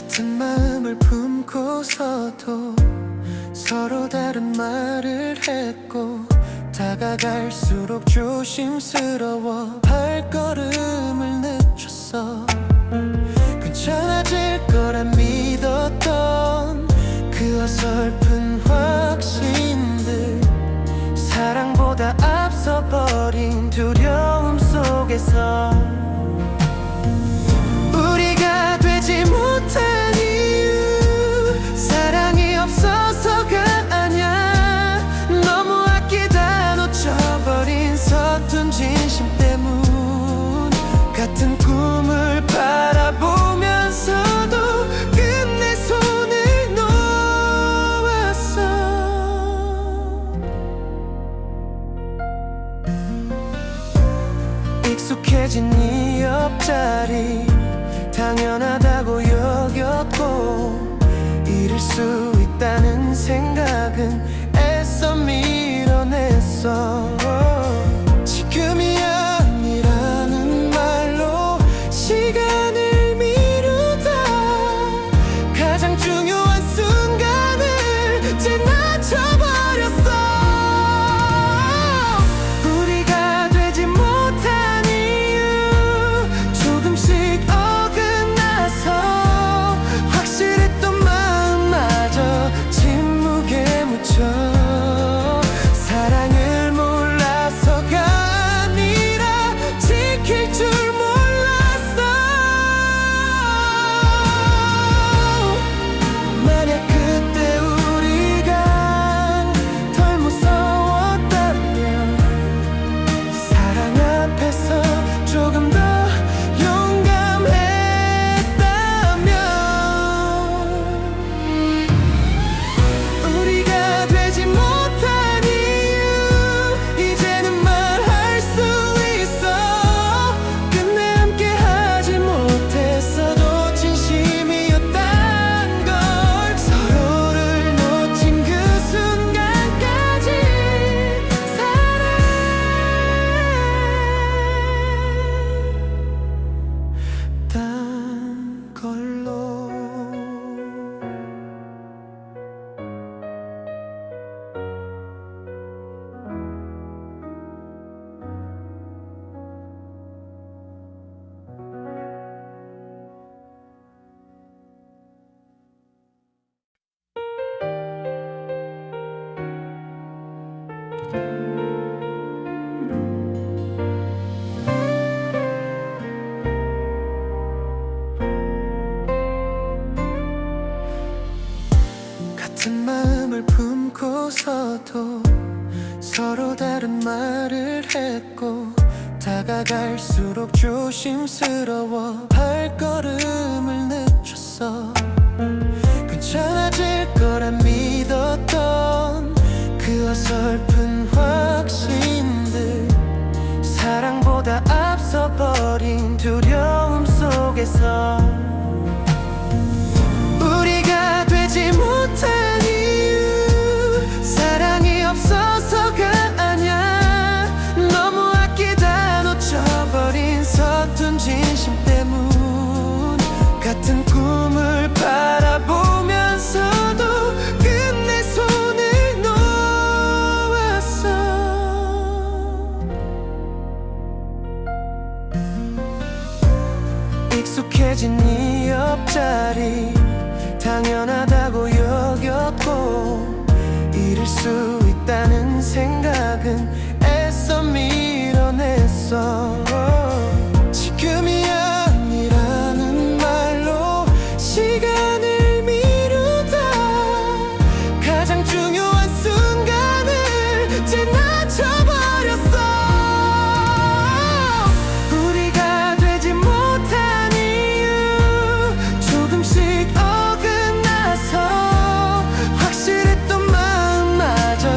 같은 마음을 품고서도 서로 다른 말을 했고, 다가갈수록 조심스러워 발걸음을 늦췄어. 괜찮아질 거란 믿었던 그 어설픈 확신들, 사랑보다 앞서버린 두려움 속에서 우리가 되지 못한 이유, 사랑이 없어서가 아냐. 너무 아끼다 놓쳐버린 서툰 진심 때문. 같은 꿈을 바라보면서도 끝내 손을 놓았어. 익숙해진 이 옆자리 당연하다고 여겼고, 잃을 수 있다는 생각은 애써 밀어냈어. 지금이 아니라는 말로 시간을 미루다 가장 중요한 순간을 지나쳐버렸어. 우리가 되지 못한 이유, 조금씩 어긋나서 확실했던 마음마저 침묵에 묻혀. 사랑을 몰라서가 아니라 지킬 줄 몰랐어. 만약 그때 우리가 덜 무서웠다면, 사랑 앞에서 조금 더 용감했다면, 우리가 되지 못한 이유 이제는 말할 수 있어. 끝내 함께 하지 못했어도 진심이었단 걸, 서로를 놓친 그 순간까지 사랑했단 걸로. 같은 마음을 품고서도 서로 다른 말을 했고, 다가갈수록 조심스러워 발걸음을 늦췄어. 괜찮아질 거란 믿었던 그 어설픈 확신들, 사랑보다 앞서버린 두려움 속에서 우리가 되지 못한 이유, 사랑이 없어서가 아냐. 너무 아끼다 놓쳐버린 서툰 진심 때문. 같은 꿈을 바라보면서도 끝내 손을 놓았어. 익숙해진 이 옆자리 당연하다고 여겼고, 잃을 수 있다는 생각은 애써 밀어냈어. 지금이 아니라는 말로 시간을 미루다 가장 중요한 순간을 지나쳐버렸어. 우리가 되지 못한 이유, 조금씩 어긋나서 확실했던 마음마저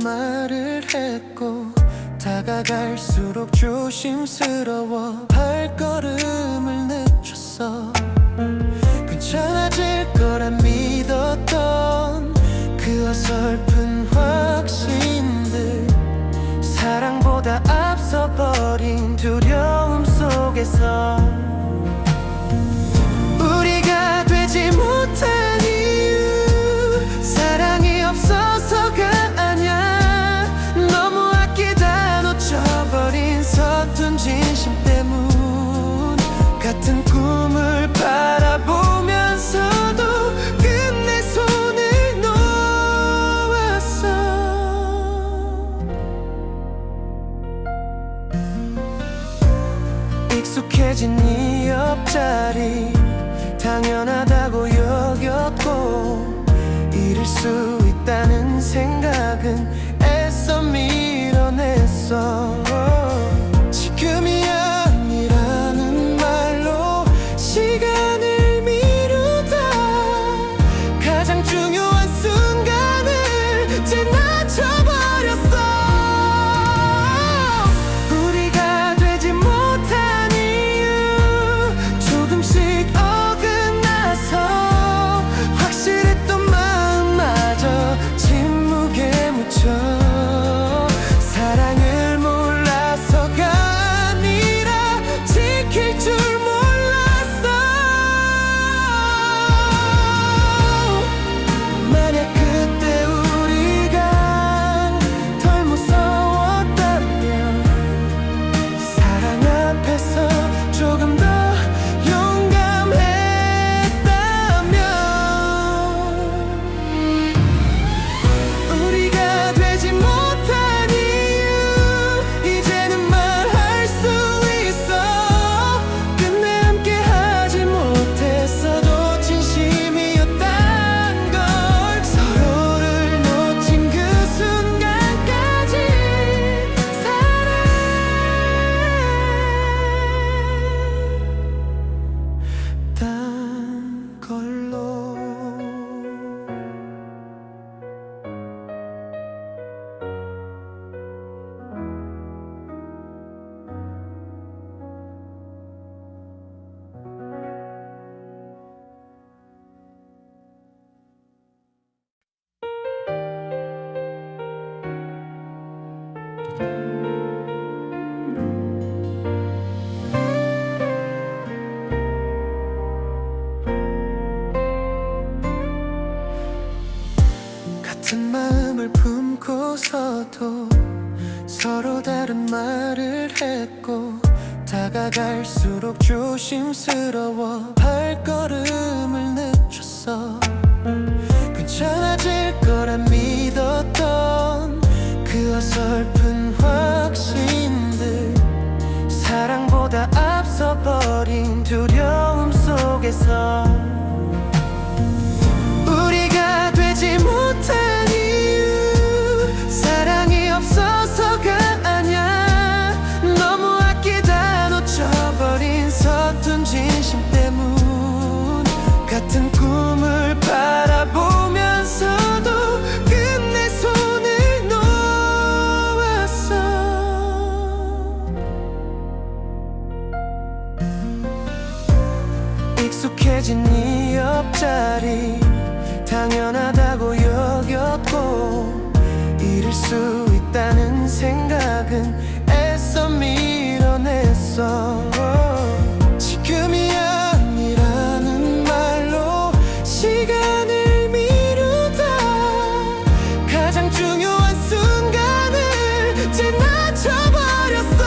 말을 했고 다가갈수록 조심스러워 발걸음을 늦췄어. 괜찮아질 거라 믿었던 그 어설픈 확신들, 사랑보다 앞서버린 두려움 속에서 우리가 되지 못한 이유, 사랑이 없어서가 아냐. 너무 아끼다 놓쳐버린 서툰 진심 때문. 같은 꿈을 바라보면서도 끝내 손을 놓았어. 익숙해진 네 옆자리 당연하다고 여겼고, 잃을 수 있다는 생각은 애써 밀어냈어. 지금이 아니라는 말로 시간을 미루다 가장 중요한 순간을 지나쳐버렸어. 우리가 되지 못한 이유, 조금씩 어긋나서 확실했던 마음마저 침묵에 묻혀. 사랑을 몰라서가 아니라 지킬 줄 몰랐어. 만약 그때 우리가 덜 무서웠다면, 사랑 앞에서 조금 더 용감했다면, 우리가 되지 못한 이유 이제는 말할 수 있어. 끝내 함께 하지 못했어도 진심이었단 걸, 서로를 놓친 그 순간까지 사랑했단 걸로. 같은 마음을 품고서도 서로 다른 말을 했고, 다가갈수록 조심스러워 발걸음을 늦췄어. 괜찮아질 거라 믿었던 그 어설픈 확신들, 사랑보다 앞서버린 두려움 속에서 우리가 되지 못한 이유, 사랑이 없어서가 아냐. 너무 아끼다 놓쳐버린 서툰 진심 때문. 같은 꿈을 바라보면서도 끝내 손을 놓았어. 익숙해진 네 옆자리 당연하다고 여겼고, 잃을 수 있다는 생각은 애써 밀어냈어. 지금이 아니라는 말로 시간을 미루다 가장 중요한 순간을 지나쳐버렸어.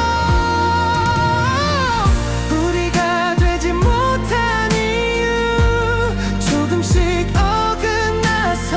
우리가 되지 못한 이유, 조금씩 어긋나서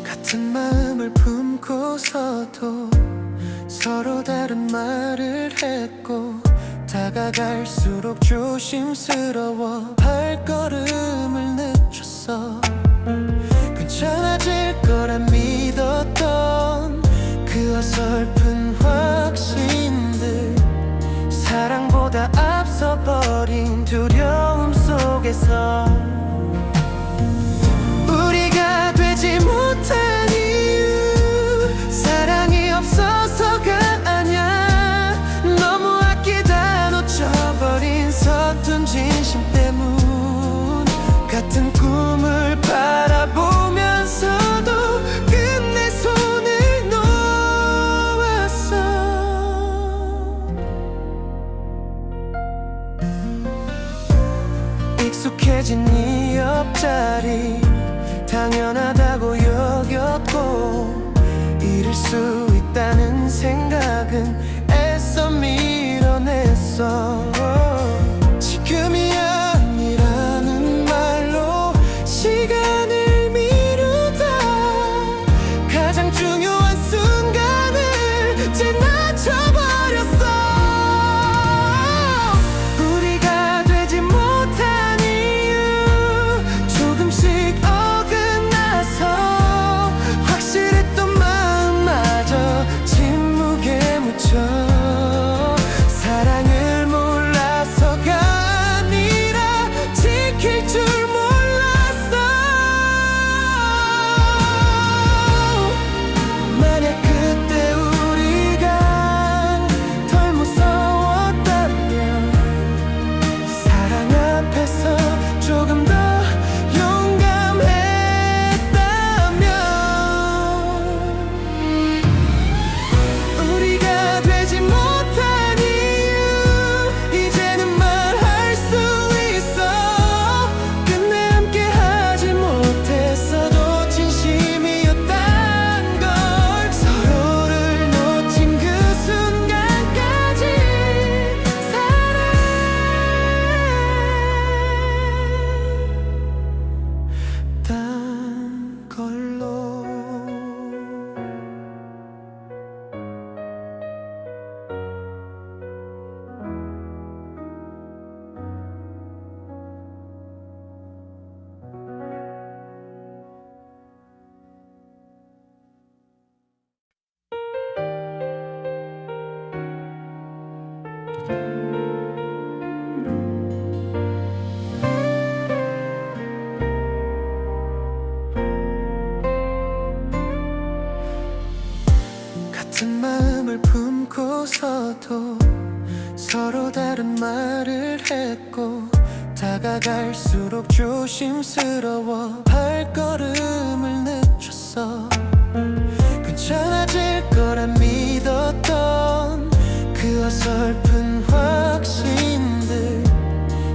같은 마음을 품고서도 서로 다른 말을 했고 다가갈수록 조심스러워 발걸음을 늦췄어. 괜찮아질 거란 믿었던 그 어설픈 확신들, 사랑보다 앞서버린 두려움 속에서 우리가 되지 못한 이유, 사랑이 없어서가 아냐. 너무 아끼다 놓쳐버린 서툰 진심 때문. 같은 꿈을 바라보면서도 끝내 손을 놓았어. 익숙해진 네 옆자리 당연하다고 여겼고 잃을 수 있다는 생각은 애써 밀어냈어. 지금이 아니라는 말로 시간을 미루다 가장 중요한 순간을 지나쳐버렸어. 우리가 되지 못한 이유, 조금씩 확실했던 마음마저 침묵에 묻혀. 사랑을 몰라서가 아니라 지킬 줄 몰랐어. 만약 그때 우리가 덜 무서웠다면, 사랑 앞에서 조금 더 같은 마음을 품고서도 서로 다른 말을 했고 다가갈수록 조심스러워 발걸음을 늦췄어. 괜찮아질 거란 믿었던 그 어설픈 확신들,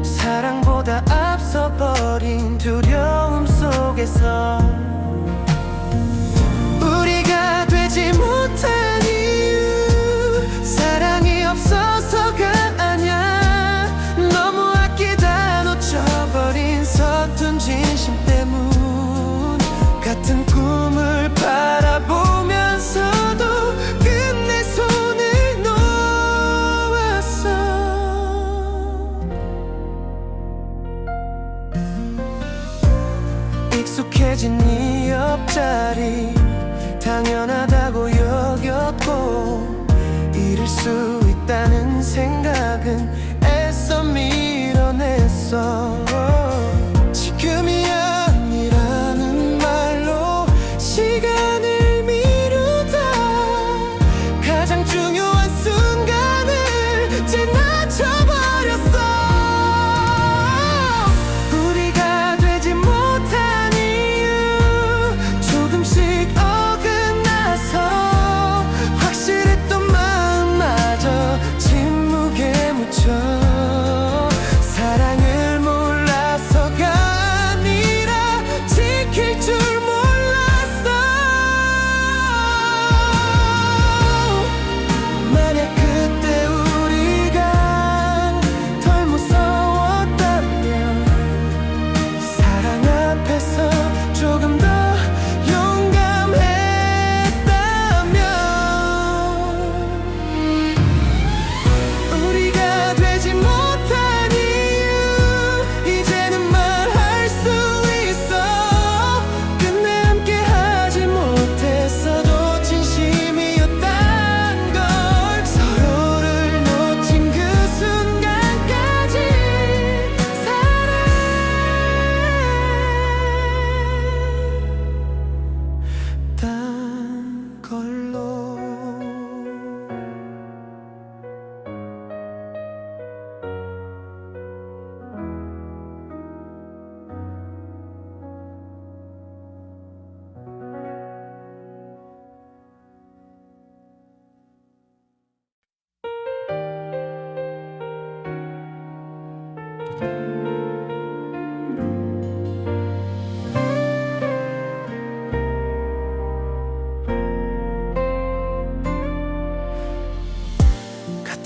사랑보다 앞서버린 두려움 속에서 우리가 되지 못한 이유, 사랑이 없어서가 아냐. 너무 아끼다 놓쳐버린 서툰 진심 때문. 같은 꿈을 바라보면서도 끝내 손을 놓았어. 익숙해진 네 옆자리 당연하다고 여겼고 잃을 수 있다는 생각은 애써 밀어냈어. 지금이 아니라는 말로 시간을 미루다 가장 중요한 순간을 지나쳐버렸어. 우리가 되지 못한 이유, 조금씩 확실했던 마음마저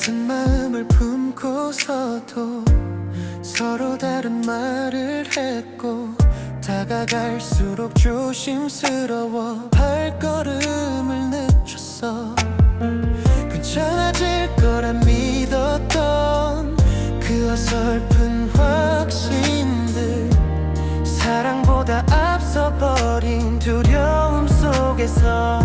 같은 마음을 품고서도 서로 다른 말을 했고 다가갈수록 조심스러워 발걸음을 늦췄어. 괜찮아질 거라 믿었던 그 어설픈 확신들, 사랑보다 앞서버린 두려움 속에서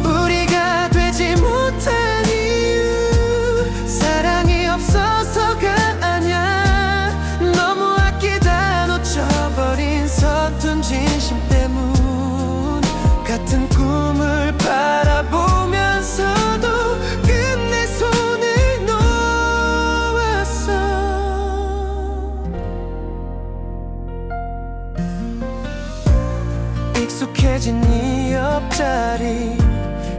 우리가 되지 못한 이유 사랑이 없어서가 아냐. 너무 아끼다 놓쳐버린 서툰 진심 때문. 같은 꿈을 바라보면서도 끝내 손을 놓았어. 익숙해진 네 옆자리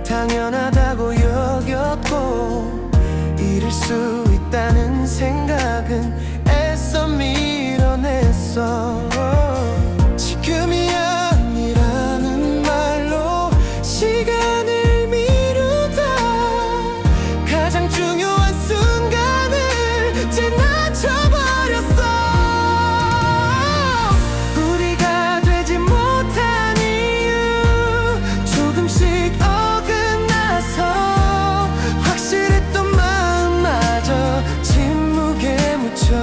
당연하다고 여겼고 잃을 수 있다는 생각은 애써 밀어냈어. 지금이 아니라는 말로 시간을 미루다 가장 중요한 순간을 지나쳐버렸어. 우리가 되지 못한 이유 조금씩 어긋나서 확실했던 마음마저 침묵에 묻혀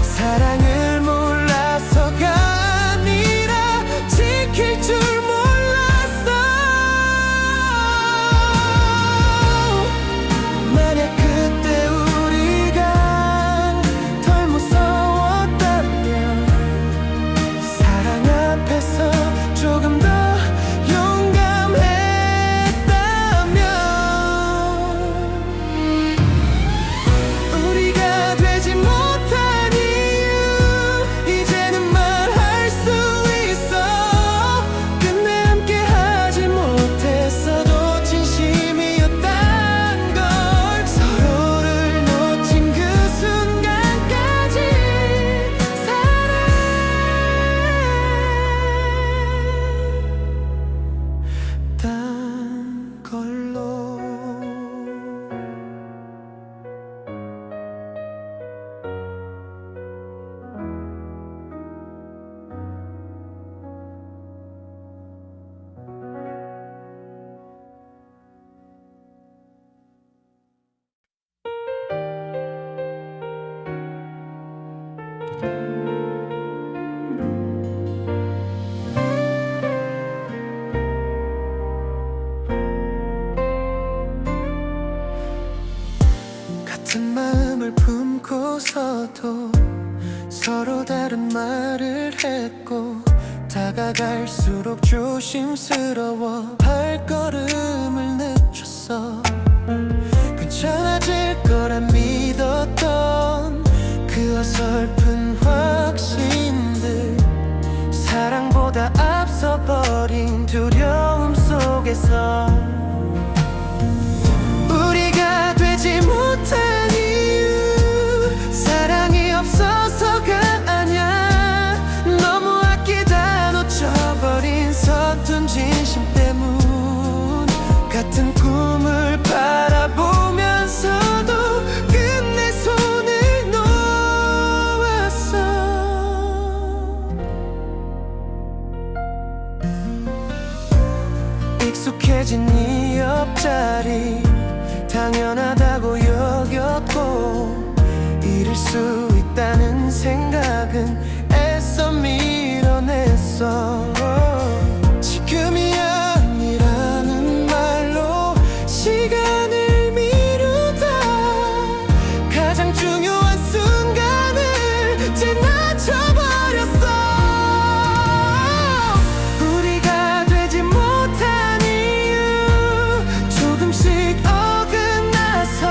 사랑을 몰라서가 아니라 지킬 줄 몰랐어. 만약 그때 우리가 덜 무서웠다면 사랑 앞에서 조금 더 용감했다면 우리가 되지 못한 이유 이제는 말할 수 있어. 끝내 함께 하지 못했어도 진심이었단 걸. 서로를 놓친 그 순간까지 사랑했단 걸로. 같은 마음을 품고서도 서로 다른 말을 했고 다가갈수록 조심스러워 발걸음을 늦췄어. 괜찮아질 거라 믿었던 그 어설픈 확신들, 사랑보다 앞서버린 두려움 속에서 우리가 되지 못한 이유 사랑이 없어서가 아냐. 너무 아끼다 놓쳐버린 서툰 진심 때문. 같은 꿈을 바라보면서도 끝내 손을 놓았어. 익숙해진 네 옆자리 당연하다고 여겼고 잃을 수 있다는 생각은 애써 밀어냈어. 지금이 아니라는 말로 시간을 미루다 가장 중요한 순간을 지나쳐버렸어. 우리가 되지 못한 이유 조금씩 어긋나서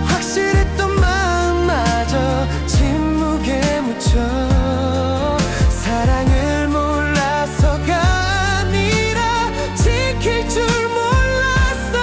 확실했던 마음마저 침묵에 묻혀 사랑을 몰라서가 아니라 지킬 줄 몰랐어.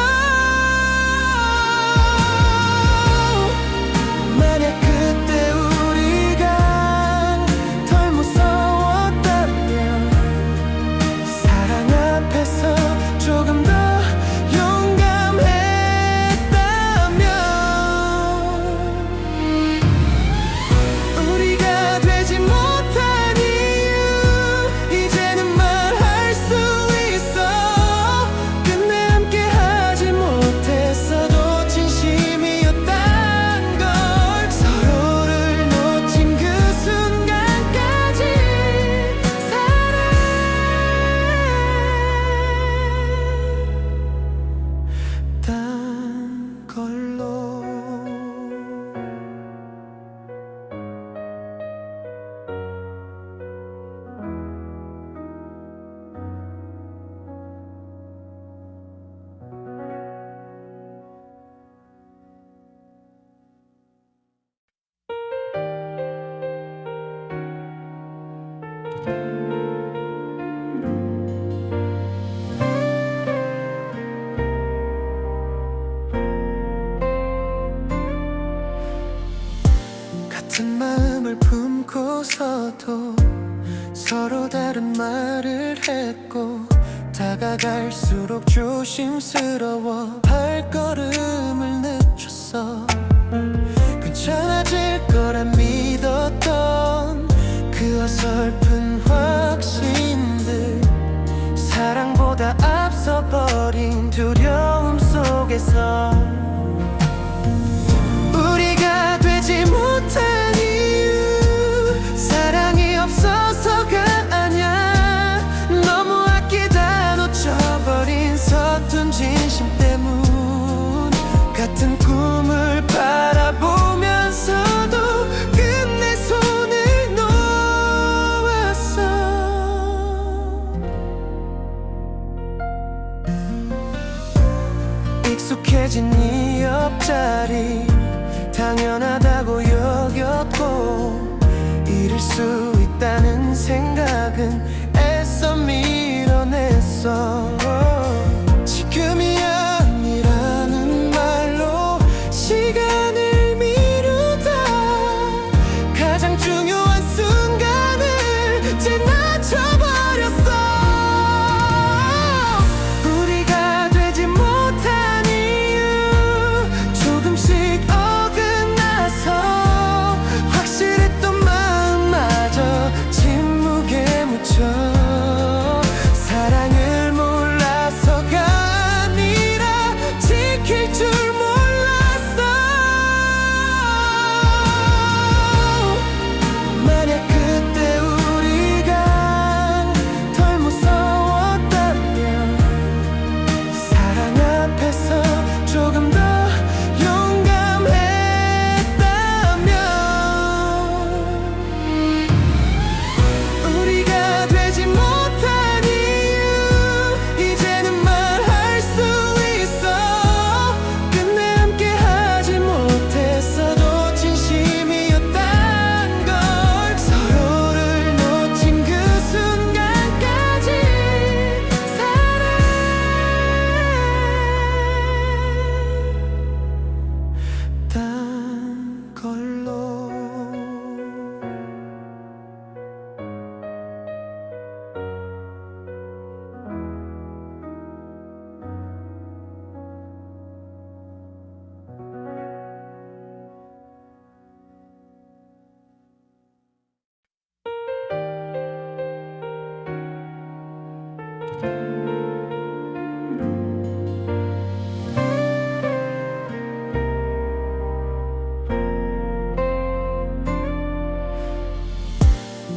마음을 품고서도 서로 다른 말을 했고 다가갈수록 조심스러워 발걸음을 늦췄어. 괜찮아질 거란 믿었던 그 어설픈 확신들, 사랑보다 앞서버린 두려움 속에서 우리가 되지 못한 이유 사랑이 없어서가 아냐. 너무 아끼다 놓쳐버린 서툰 진심 때문. 같은 꿈을 바라보면서도 끝내 손을 놓았어. 익숙해진 네 옆자리 당연하다고 여겼고 잃을 수 있다는 생각은 애써 밀어냈어. 지금이 아니라는 말로 시간을 미루다 가장 중요한 순간을 지나쳐버렸어. 우리가 되지 못한 이유 조금씩 확실했던 마음마저 침묵에 묻혀 사랑을 몰라서가 아니라 지킬 줄 몰랐어. 만약 그때 우리가 덜 무서웠다면 사랑 앞에서 조금 더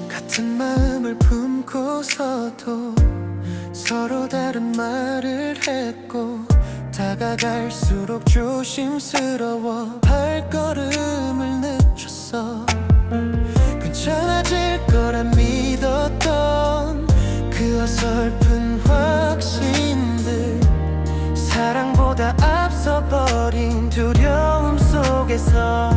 같은 마음을 품고서도 서로 다른 말을 했고 다가갈수록 조심스러워 발걸음을 늦췄어. 괜찮아질 거란 믿었던 그 어설픈 확신들, 사랑보다 앞서버린 두려움 속에서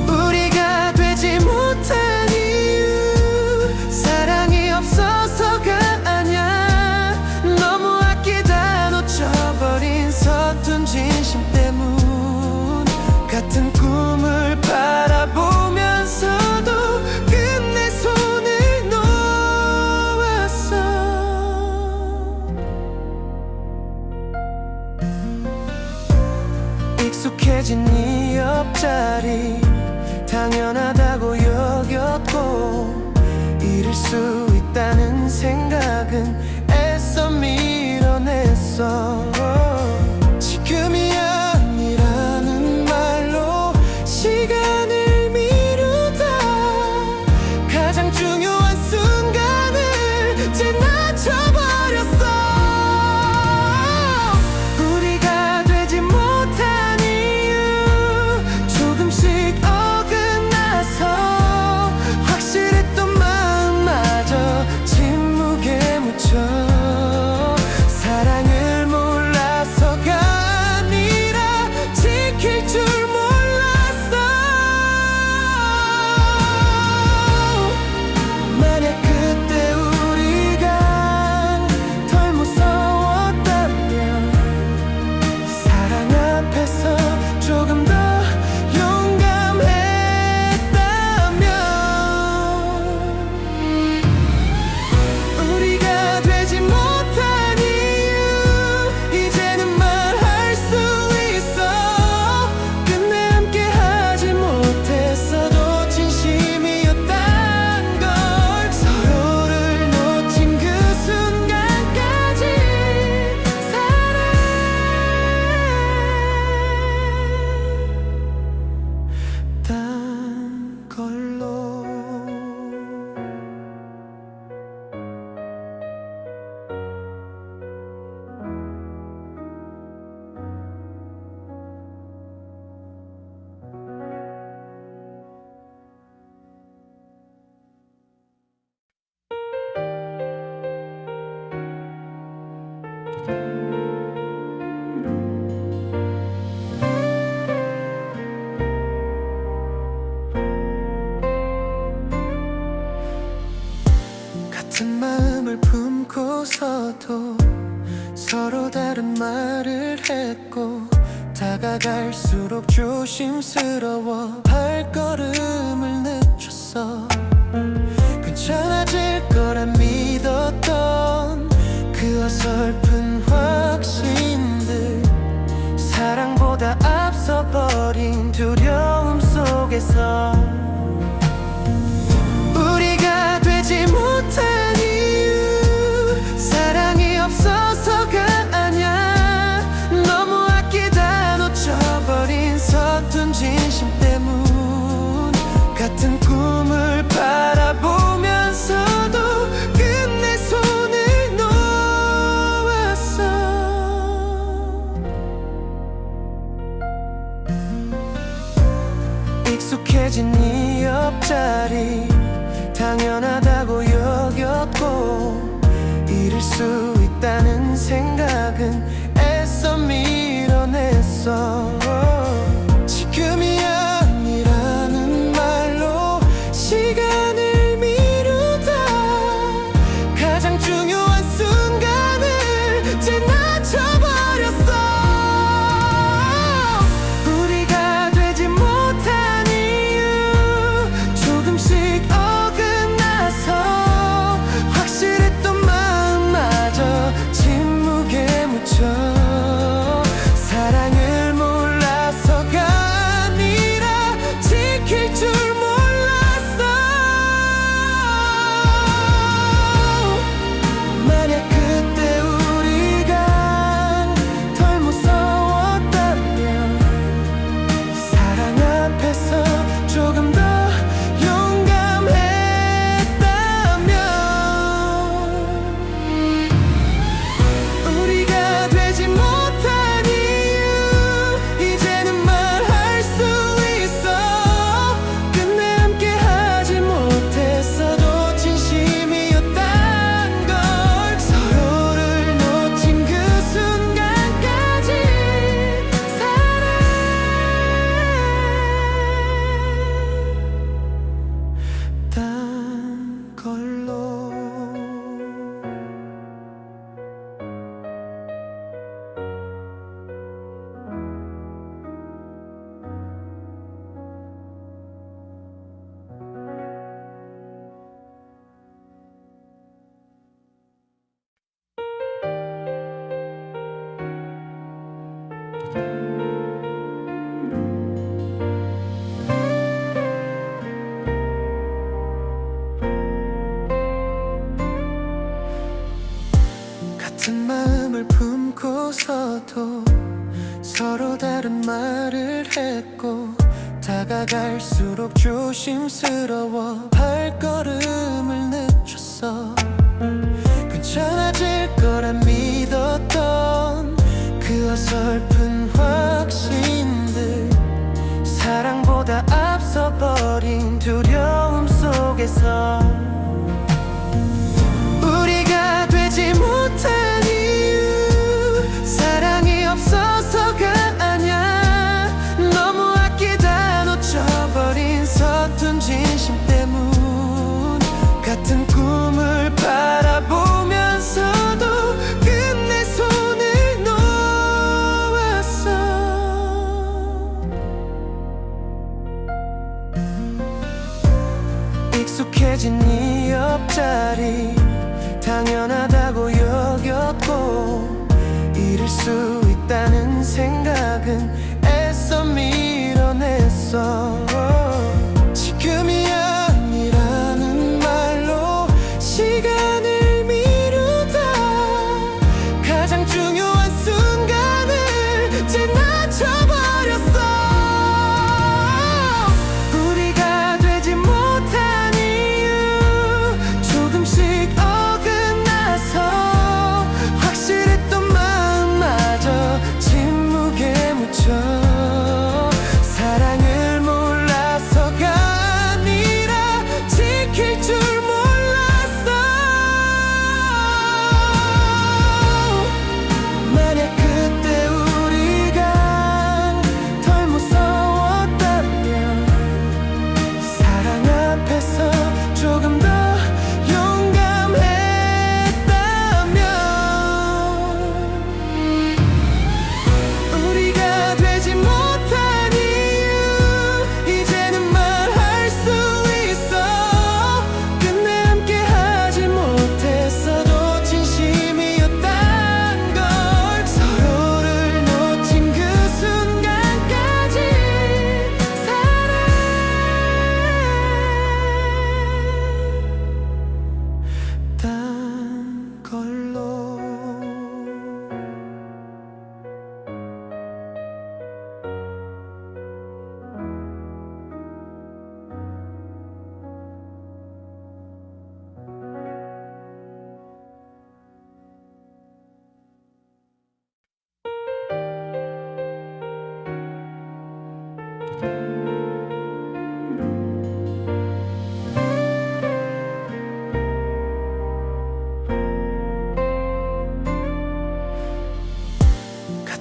우리가 되지 못한 이유 사랑이 없어서가 아냐. 너무 아끼다 놓쳐버린 서툰 진심 때문. 같은 꿈을 바라보면서도 끝내 손을 놓았어. 익숙해진 네 옆자리 당연하다고 여겼고 잃을 수 있다는 생각은 애써 밀어냈어. 지금이 아니라는 말로 시간을 미루다 가장 중요한 순간을 지나쳐버렸어. 우리가 되지 못한 이유 조금씩 확실했던 마음마저 침묵에 묻혀 붙고서도 서로 다른 말을 했고 다가갈수록 조심스러워 발걸음을 늦췄어. 괜찮아질 거라 믿었던 그 어설픈 확신들, 사랑보다 앞서버린 두려움 속에서 우리가 되지 못한 이유 사랑이 없어서가 아냐. 너무 아끼다 놓쳐버린 서툰 진심 때문. 같은 꿈을 바라보면서도 끝내 손을 놓았어. 익숙해진 네 옆자리 당연하다고 여겼고 잃을 수 있다는 생각은 애써 밀어냈어. 지금이 아니라는 말로 시간을 미루다 가장 중요한 순간을 지나쳐버렸어. 우리가 되지 못한 이유 조금씩 어긋나서 확실했던 마음마저 침묵에 묻혀 사랑을 몰라서가 아니라 지킬 줄 몰랐어. 만약 그때 우리가 덜 무서웠다면 사랑 앞에서 조금 더 용감했다면 우리가 되지 못한 이유 이제는 말할 수 있어. 끝내 함께 하지 못했어도 진심이었단 걸. 서로를 놓친 그 순간까지 사랑했단 걸로. 같은 마음을 품고서도 서로 다른 말을 했고 다가갈수록 조심스러워 발걸음을 늦췄어. 괜찮아질 거라 믿었던 그 어설픈 확신들, 사랑보다 앞서버린 두려움 속에서 우리가 되지 못한 이유 사랑이 없어서가 아냐. 너무 아끼다 놓쳐버린 서툰 진심 때문. 같은 꿈을 바라보면서도 끝내 손을 놓았어. 익숙해진 네 옆자리 당연하다고 여겼고 잃을 수 있다는 생각은 애써 밀어냈어. 지금이 아니라는 말로 시간을 미루다 가장 중요한 순간을 지나쳐버렸어. 우리가 되지 못한 이유 조금씩 어긋나서 확실했던 마음마저 침묵에 묻혀 사랑을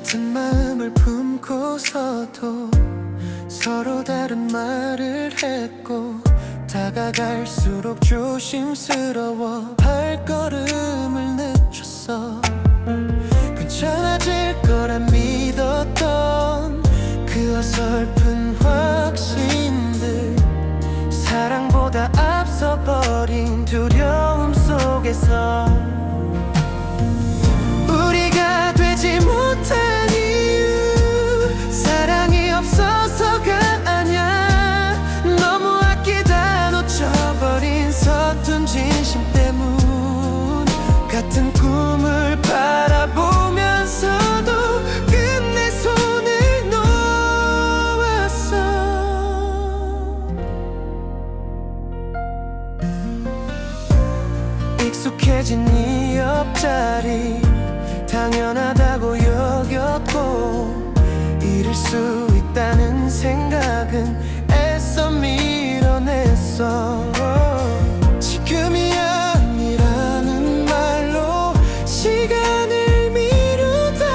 같은 마음을 품고서도 서로 다른 말을 했고 다가갈수록 조심스러워 발걸음을 늦췄어. 괜찮아질 거란 믿었던 그 어설픈 확신들, 사랑보다 앞서버린 두려움 속에서 우리가 되지 못한 이유 사랑이 없어서가 아냐. 너무 아끼다 놓쳐버린 서툰 진심 때문. 같은 꿈을 바라보면서도 끝내 손을 놓았어. 익숙해진 네 옆자리 당연하다고 여겼고 잃을 수 있다는 생각은 애써 밀어냈어. 지금이 아니라는 말로 시간을 미루다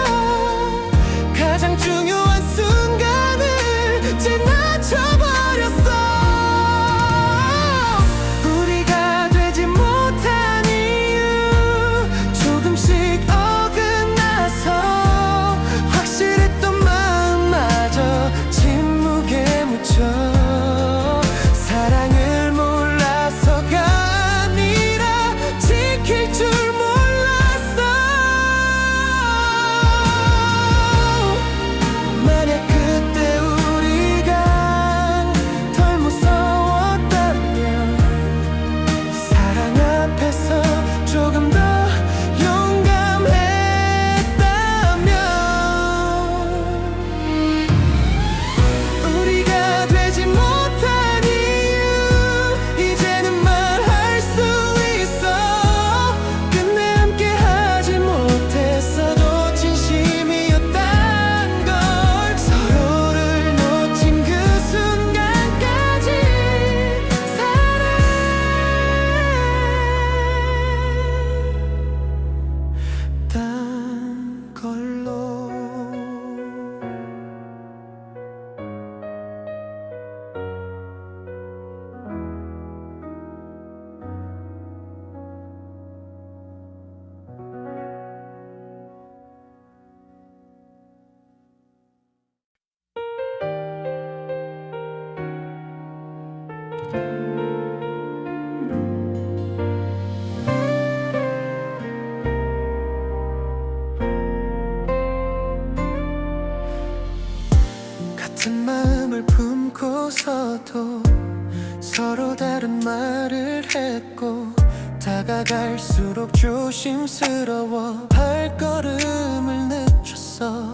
가장 중요한 순간을 지나쳐버렸어. 우리가 되지 못한 이유 조금씩 어긋나서 확실했던 마음마저 침묵에 묻혀 사랑을 몰라서가 아니라 지킬 줄 몰랐어. 만약 그때 우리가 덜 무서웠다면 사랑 앞에서 조금 더 용감했다면 우리가 되지 못한 이유 이제는 말할 수 있어. 끝내 함께 하지 못했어도 진심이었단 걸. 서로를 놓친 그 순간까지 사랑했단 걸로. 같은 마음을 품고서도 서로 다른 말을 했고 다가갈수록 조심스러워 발걸음을 늦췄어.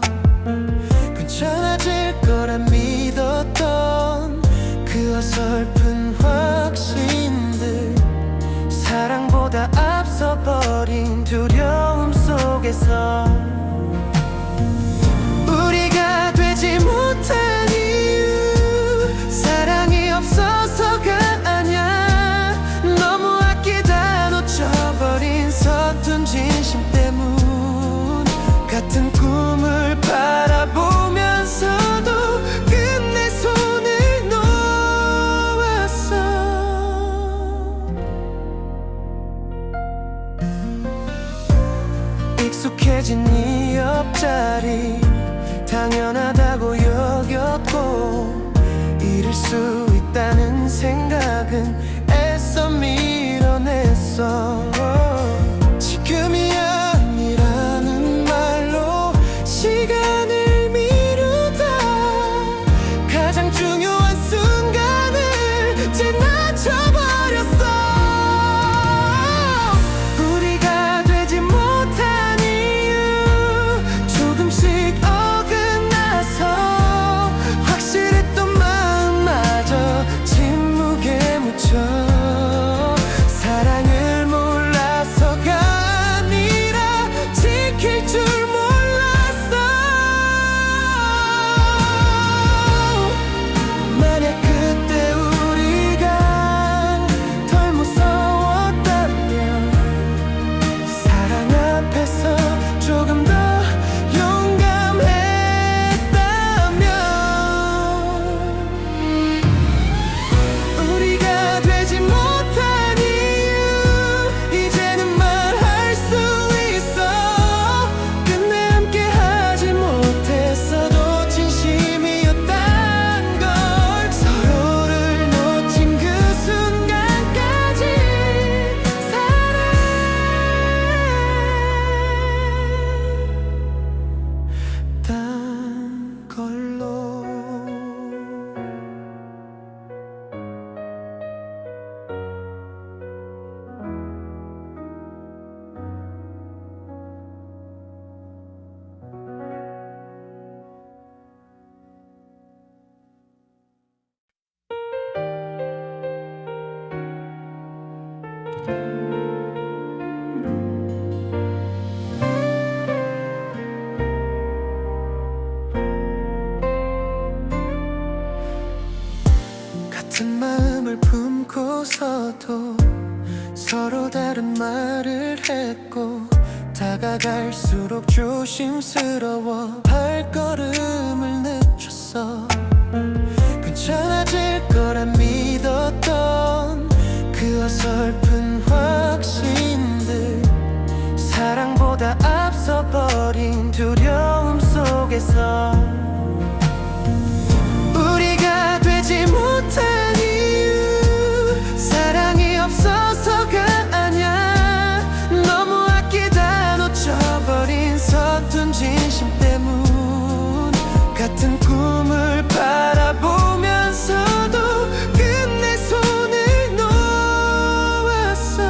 괜찮아질 거란 믿었던 그 어설픈 확신들, 사랑보다 앞서버린 두려움 속에서 우리가 되지 못한 이유 사랑이 없어서가 아냐. 너무 아끼다 놓쳐버린 서툰 진심 때문. 같은 꿈을 바라보면서도 끝내 손을 놓았어. 익숙해진 네 옆자리 당연하다고 여겼고 잃을 수 있다는 생각은 애써 밀어냈어. 지금이 아니라는 말로 시간을 미루다 가장 중요한 순간을 지나쳐버렸어. 우리가 되지 못한 이유 조금씩 붙고서도 서로 다른 말을 했고 다가갈수록 조심스러워 발걸음을 늦췄어. 괜찮아질 거란 믿었던 그 어설픈 확신들, 사랑보다 앞서버린 두려움 속에서 우리가 되지 못한 이유, 사랑이 없어서가 아냐. 너무 아끼다 놓쳐버린 서툰 진심 때문. 같은 꿈을 바라보면서도 끝내 손을 놓았어.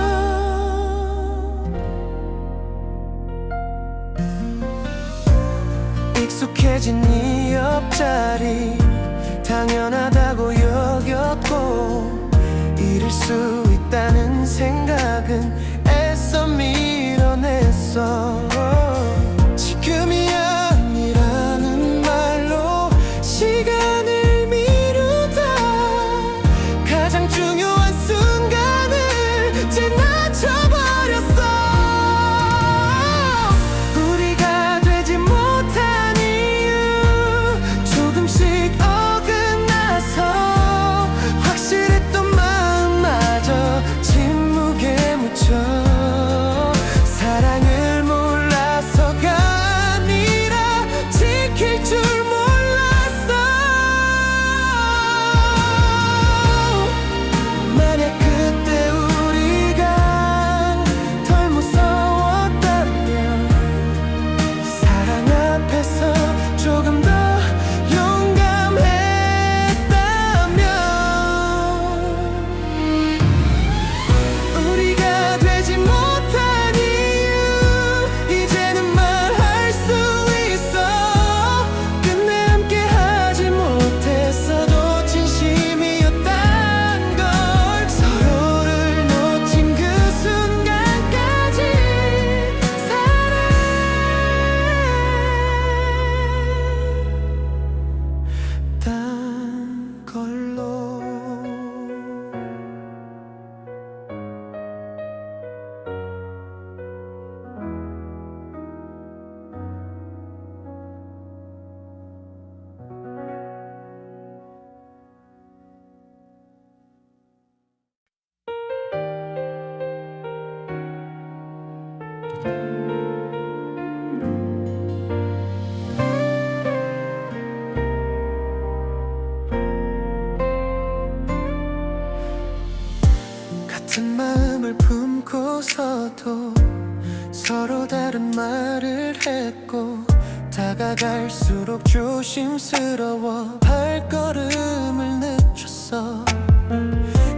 익숙해진 이 옆자리 당연하다고 여겼고, 잃을 수 있다는 생각은 애써 밀어냈어. 지금이 아니라는 말로 시간을 미루다 가장 중요한 순간을 지나쳐버렸어. 우리가 되지 못한 이유, 조금씩 어긋나서 확실했던 마음마저 침묵에 묻혀. 사랑을 몰라서가 아니라 지킬 줄 몰랐어. 만약 그때 우리가 덜 무서웠다면, 사랑 앞에서 조금 더 용감했다면, 우리가 되지 못한 이유 이제는 말할 수 있어. 끝내 함께 하지 못했어도 진심이었단 걸, 서로를 놓친 그 순간까지 사랑했단 걸로. 같은 마음을 품고서도 서로 다른 말을 했고 다가갈수록 조심스러워 발걸음을 늦췄어.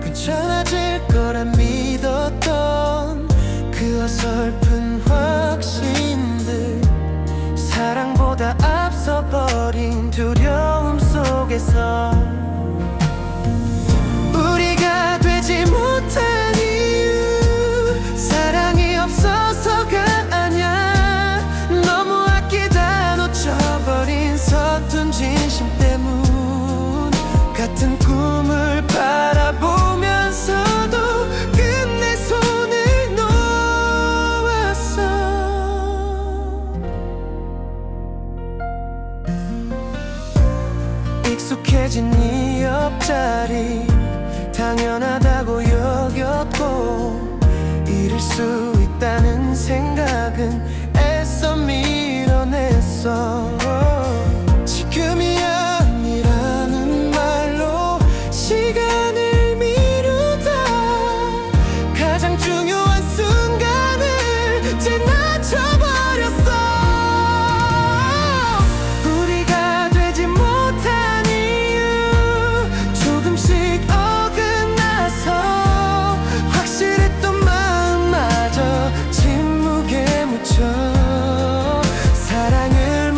괜찮아질 거란 믿었던 그 어설픈 확신들, 사랑보다 앞서버린 두려움 속에서 우리가 되지 못한 이유, 사랑이 없어서가 아냐. 너무 아끼다 놓쳐버린 서툰 진심 때문. 같은 꿈을 바라보면서도 끝내 손을 놓았어. 익숙해진 이 옆자리 당연하다고 여겼고, 잃을 수 있다는 생각은 애써 밀어냈어. 지금이 아니라는 말로 시간을 미루다 가장 중요한 순간을 지나쳐버렸어. 우리가 되지 못한 이유, 조금씩 어긋나서 확실했던 마음마저 침묵에 묻혀. 사랑을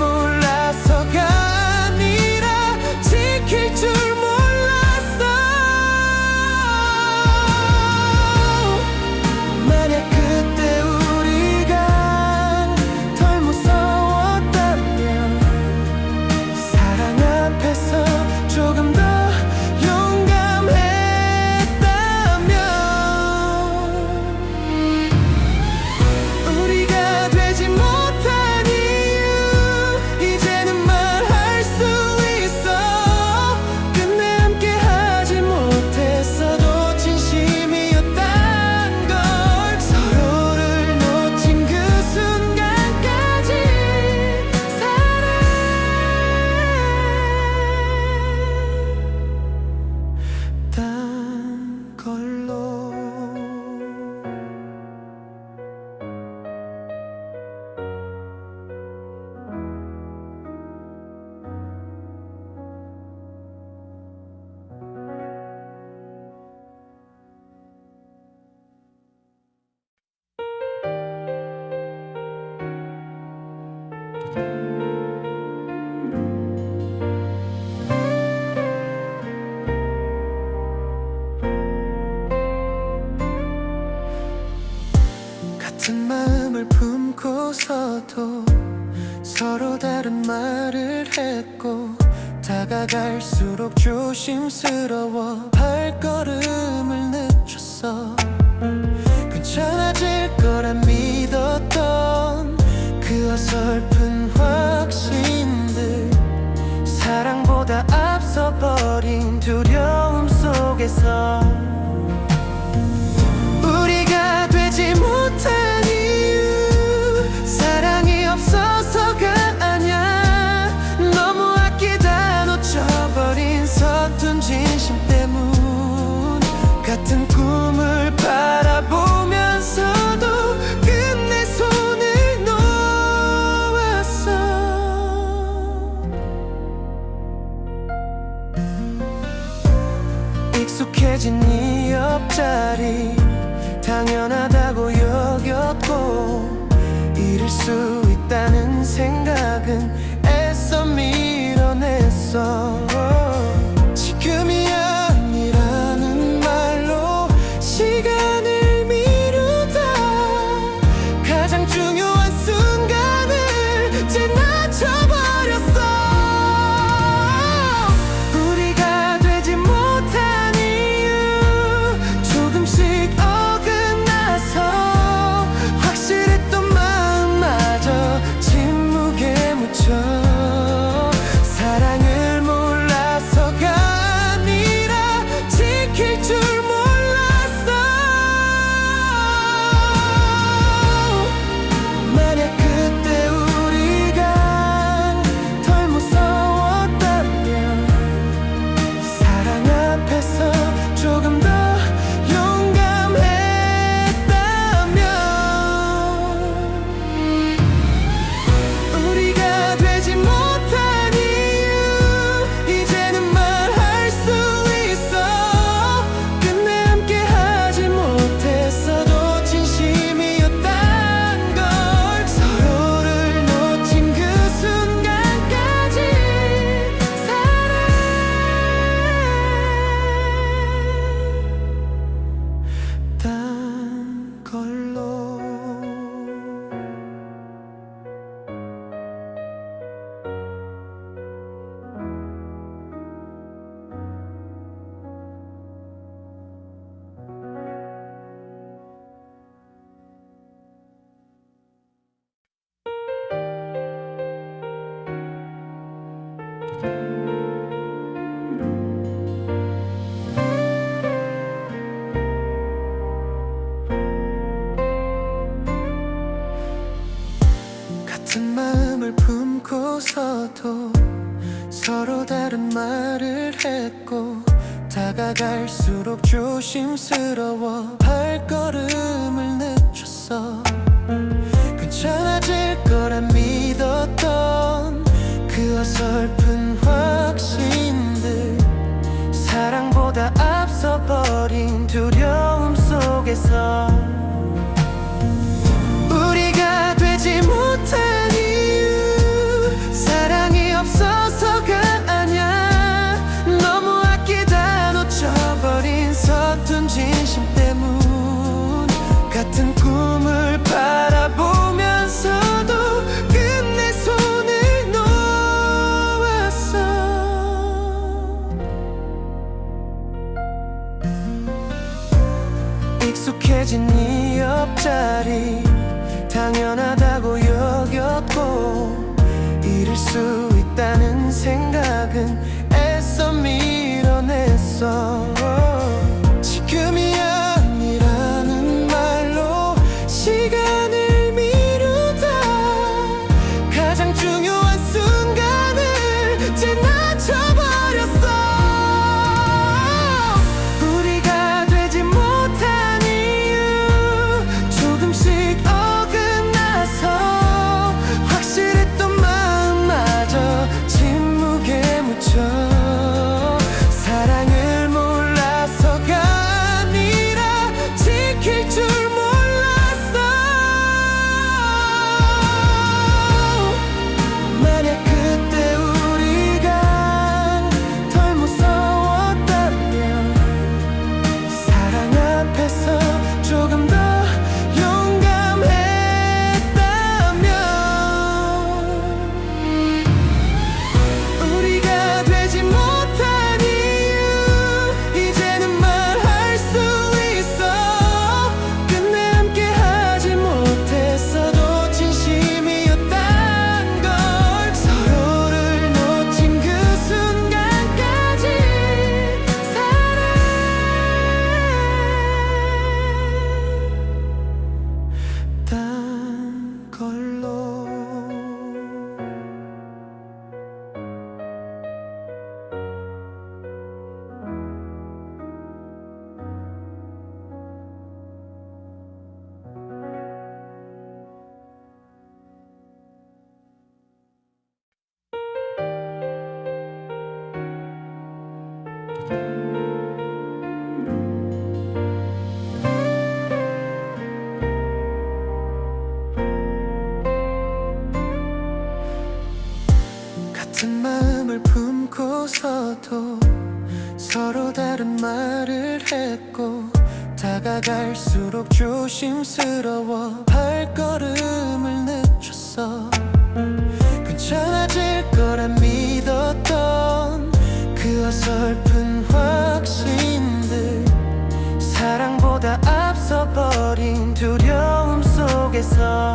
말을 했고 다가갈수록 조심스러워 발걸음을 늦췄어. 괜찮아질 거라 믿었던 그 어설픈 확신들, 사랑보다 앞서버린 두려움 속에서 우리가 되지 못한 이유 사랑이 없어서가 아냐. 너무 아끼다 놓쳐버린 서툰 진심 때문. 같은 꿈을 바라보면서도 끝내 손을 놓았어. 익숙해진 네 옆자리 당연하다고 여겼고, 잃을 수 있다는 생각은 애써 밀어냈어. 지금이 아니라는 말로 시간을 미루다 가장 중요한 순간을 지나쳐버렸어. 우리가 되지 못한 이유 조금씩 어긋나서 확실했던 마음마저 침묵에 묻혀 사랑을 몰라서가 아니라 지킬 줄 몰랐어. 만약 그때 우리가 덜 무서웠다면, 사랑 앞에서 조금 더 용감했다면, 우리가 되지 못한 이유 이제는 말할 수 있어. 끝내 함께 하지 못했어도 진심이었단 걸, 서로를 놓친 그 순간까지 사랑했단 걸로. 같은 마음을 품고서도 서로 다른 말을 했고, 다가갈수록 조심스러워 발걸음을 늦췄어. 괜찮아질 거라 믿었던 그 어설픈 확신들, 사랑보다 앞서버린 두려움 속에서 우리가 되지 못한 이유 사랑이 없어서가 아냐. 너무 아끼다 놓쳐버린 서툰 진심 때문. 같은 꿈을 바라보면서도 끝내 손을 놓았어. 익숙해진 네 같은 마음을 품고서도 서로 다른 말을 했고 다가갈수록 조심스러워 발걸음을 늦췄어. 괜찮아질 거란 믿었던 그 어설픈 확신들, 사랑보다 앞서버린 두려움 속에서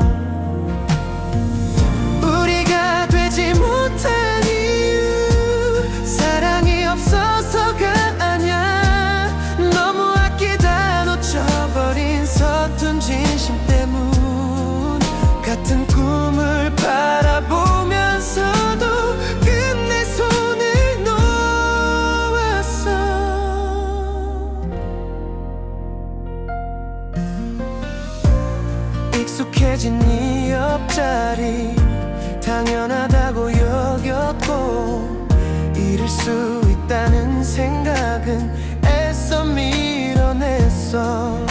우리가 되지 못한 이유 사랑이 없어서가 아냐. 너무 아끼다 놓쳐버린 서툰 진심 때문. 같은 꿈을 바라보면서도 끝내 손을 놓았어. 익숙해진 네 옆자리 당연하다고 여겼고 잃을 수 있다는 생각은 애써 밀어냈어.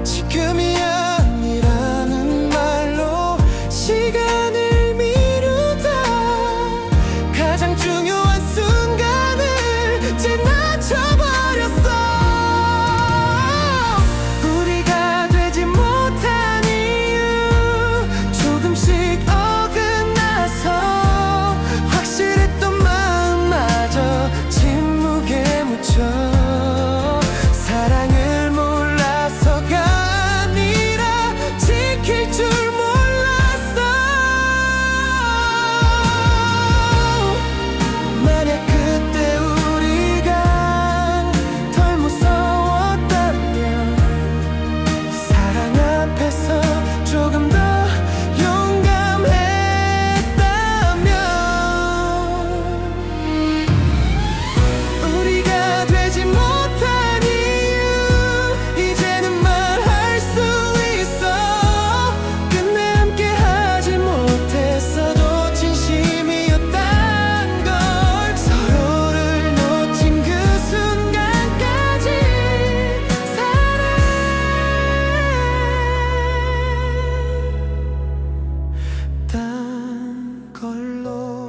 지금이 아니라는 말로 시간을 미루다 가장 중요한 순간을 지나쳐버렸어. 우리가 되지 못한 이유 조금씩 어긋나서 확실했던 마음마저 침묵에 묻혀 사랑을 몰라서가 아니라 지킬 줄 몰랐어. 만약 그때 우리가 덜 무서웠다면 사랑 앞에서 조금 더 용감했다면 우리가 되지 못한 이유 이제는 말할 수 있어. 끝내 함께 하지 못했어도 진심이었단 걸. 서로를 놓친 그 순간까지 사랑했단 걸로.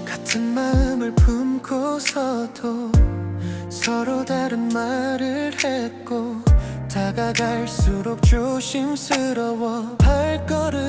같은 마음을 품고서도 서로 다른 말을 했고 다가갈수록 조심스러워 발걸음